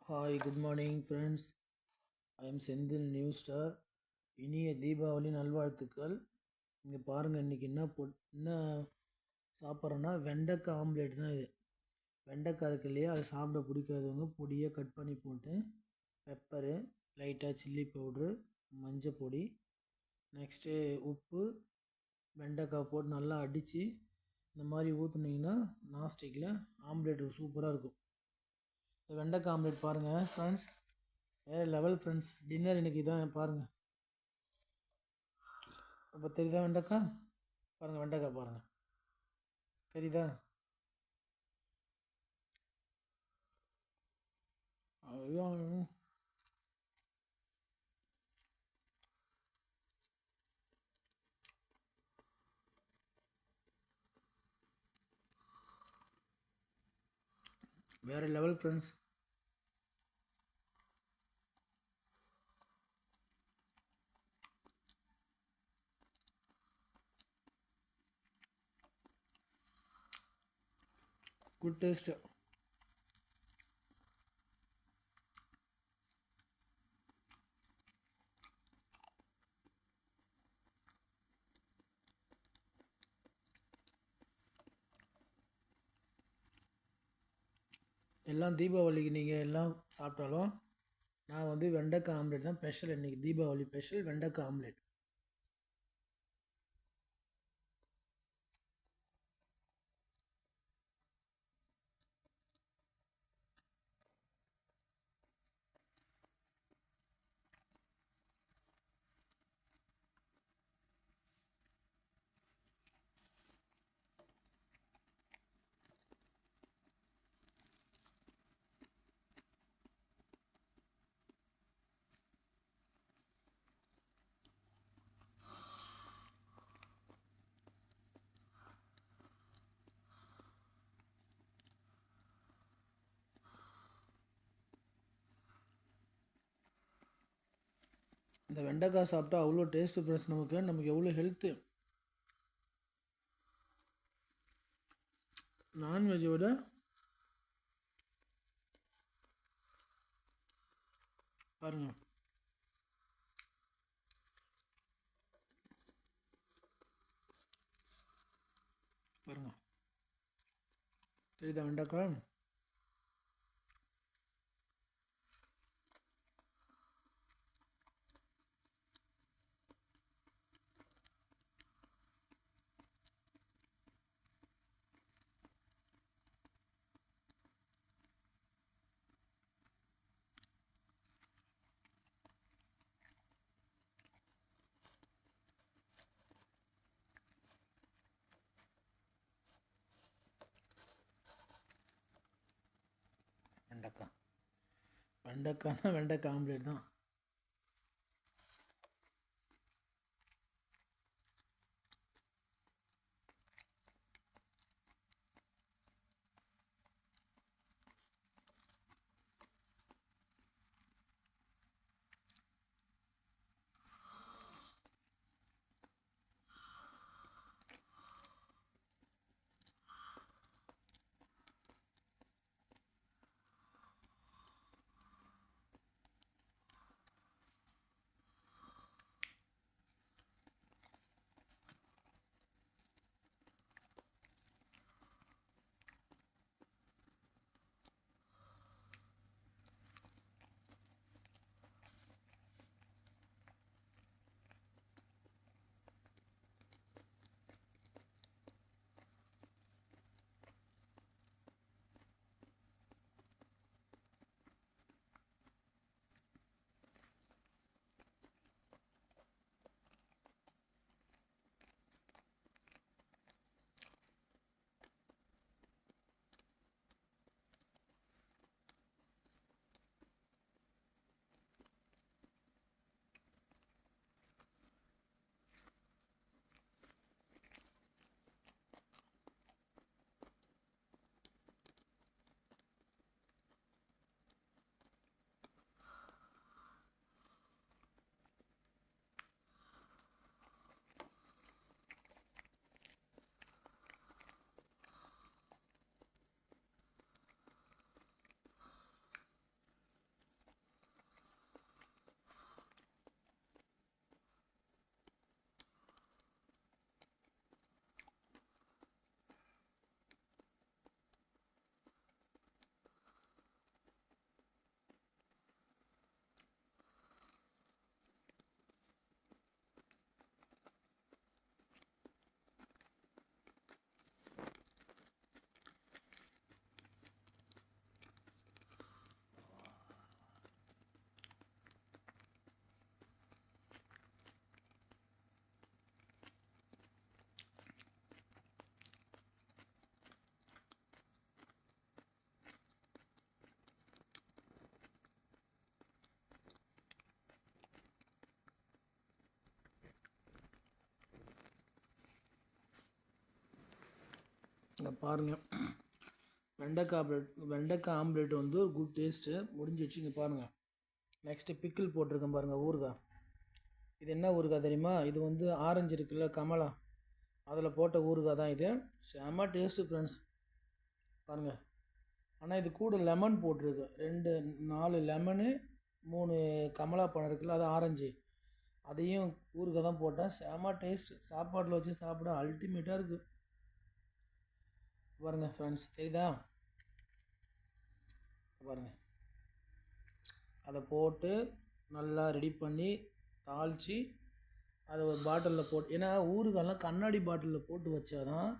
Hi good morning friends. I am Senthil new star. இனிய தீபாவளி நல்வாழ்த்துக்கள். இங்கே பாருங்கள், இன்றைக்கி என்ன சாப்பிட்றோன்னா வெண்டைக்காய் ஆம்லேட் தான் இது. வெண்டைக்காய் இருக்கு இல்லையா, அதை சாப்பிட பிடிக்காதவங்க பொடியாக கட் பண்ணி போட்டு பெப்பரு, லைட்டாக சில்லி பவுட்ரு, மஞ்சள் பொடி, நெக்ஸ்ட்டு உப்பு, வெண்டைக்காய் போட்டு நல்லா அடித்து இந்த மாதிரி ஊற்றுனீங்கன்னா நாஸ்டிக்கில் ஆம்லேட் சூப்பராக இருக்கும். இந்த வெண்டைக்காய் ஆம்லேட் பாருங்கள் ஃப்ரெண்ட்ஸ், வேறு லெவல் ஃப்ரெண்ட்ஸ். டின்னர் இன்றைக்கி தான் பாருங்கள். இப்போ தெரியுதா வெண்டைக்காய்? பாருங்கள், வெண்டைக்காய் பாருங்கள், தெரியுதா? ஐயோ, வேறு லெவல் ஃப்ரெண்ட்ஸ். Good taste. எல்லாம் தீபாவளிக்கு நீங்கள் எல்லாம் சாப்பிட்டாலும் நான் வந்து வெண்டைக்காய் ஆம்லேட் தான் ஸ்பெஷல். இன்றைக்கி தீபாவளி ஸ்பெஷல் வெண்டைக்காய் ஆம்லேட். இந்த வெண்டைக்காய் சாப்பிட்டா அவ்வளோ டேஸ்ட்டு ப்ளஸ் நமக்கு எவ்வளோ ஹெல்த்து. நான்வெஜ்ஜை விட பாருங்கள், பாருங்கள், தெரியுதா வெண்டைக்காய்? வெண்டைக்காய்னா வெண்டைக்காய் ஆம்லேட் தான். இங்கே பாருங்கள், வெண்டைக்காய் ஆம்லேட் வந்து ஒரு குட் டேஸ்ட்டு முடிஞ்சிடுச்சு. இங்கே பாருங்கள். நெக்ஸ்ட்டு பிக்கிள் போட்டிருக்கேன் பாருங்கள், ஊறுகாய். இது என்ன ஊறுகாய் தெரியுமா? இது வந்து ஆரஞ்சு இருக்குல்ல, கமலா, அதில் போட்ட ஊறுகாய் தான் இது. செம்ம டேஸ்ட்டு ஃப்ரெண்ட்ஸ், பாருங்கள். ஆனால் இது கூட லெமன் போட்டிருக்கு. 4 லெமனு, 3 கமலா பழம் இருக்குல்ல, அது ஆரஞ்சு, அதையும் ஊறுகாய் தான் போட்டேன். செம்ம டேஸ்ட்டு, சாப்பாட்டில் வச்சு சாப்பிட அல்டிமேட்டாக இருக்குது. பாருங்கள் ஃப்ரெண்ட்ஸ், தெரியுதா? பாருங்கள், அதை போட்டு நல்லா ரெடி பண்ணி தாளித்து அதை ஒரு பாட்டிலில் போட்டு, ஏன்னா ஊறுகாயெல்லாம் கண்ணாடி பாட்டிலில் போட்டு வச்சா தான்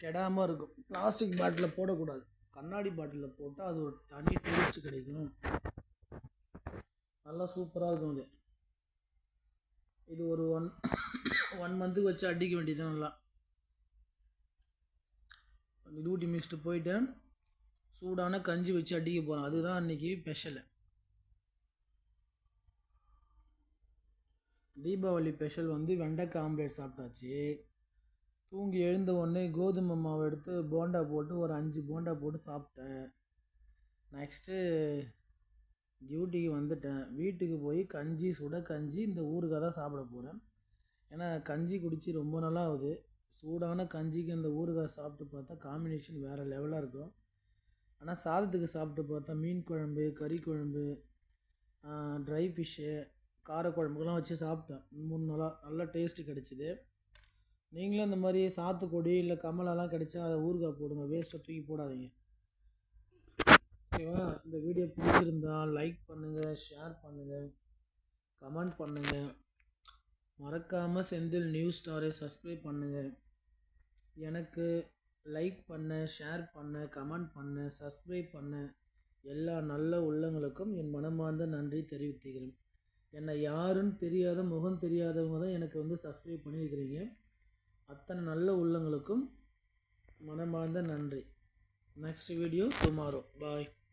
கெடாமல் இருக்கும். பிளாஸ்டிக் பாட்டிலில் போடக்கூடாது. கண்ணாடி பாட்டிலில் போட்டால் அது ஒரு தனி டேஸ்ட்டு கிடைக்கும். நல்லா சூப்பராக இருக்கும். இது ஒரு ஒன் மந்த்துக்கு வச்சு அடிக்க வேண்டியது நல்லா. டியூட்டி முடிச்சுட்டு போயிட்டு சூடான கஞ்சி வச்சு அடிக்க போகிறோம். அதுதான் அன்றைக்கி ஸ்பெஷலு. தீபாவளி ஸ்பெஷல் வந்து வெண்டைக்காய் ஆம்லேட் சாப்பிட்டாச்சு. தூங்கி எழுந்த உடனே கோதுமை மாவு எடுத்து போண்டா போட்டு ஒரு 5 போண்டா போட்டு சாப்பிட்டேன். நெக்ஸ்ட்டு டியூட்டிக்கு வந்துட்டேன். வீட்டுக்கு போய் கஞ்சி, சுட கஞ்சி, இந்த ஊறுகாய் தான் சாப்பிட போகிறேன். ஏன்னா கஞ்சி குடித்து ரொம்ப நாளாக ஆகுது. சூடான கஞ்சிக்கு அந்த ஊறுகாய் சாப்பிட்டு பார்த்தா காம்பினேஷன் வேறு லெவலாக இருக்கும். ஆனால் சாதத்துக்கு சாப்பிட்டு பார்த்தா மீன் குழம்பு, கறி குழம்பு, ட்ரை ஃபிஷ்ஷு, காரக்குழம்புக்கெல்லாம் வச்சு சாப்பிட்டேன் 3 நாளாக. நல்லா டேஸ்ட்டு கிடச்சிது. நீங்களும் இந்த மாதிரி சாத்துக்குடி இல்லை கமலாலாம் கிடைச்சா அதை ஊறுகாய் போடுங்க, வேஸ்ட்டை தூக்கி போடாதீங்க. ஓகேவா? இந்த வீடியோ பிடிச்சிருந்தா லைக் பண்ணுங்கள், ஷேர் பண்ணுங்கள், கமெண்ட் பண்ணுங்கள். மறக்காமல் செந்தில் நியூஸ் ஸ்டாரை சப்ஸ்கிரைப் பண்ணுங்கள். எனக்கு லைக் பண்ண, ஷேர் பண்ண, கமெண்ட் பண்ண, சப்ஸ்கிரைப் பண்ண எல்லா நல்ல உள்ளங்களுக்கும் என் மனமார்ந்த நன்றி தெரிவித்துக்கிறேன். என்னை யாருன்னு தெரியாத, முகம் தெரியாதவங்க தான் எனக்கு வந்து சப்ஸ்கிரைப் பண்ணியிருக்கிறீங்க. அத்தனை நல்ல உள்ளங்களுக்கும் மனமார்ந்த நன்றி. Next video tomorrow. பாய்.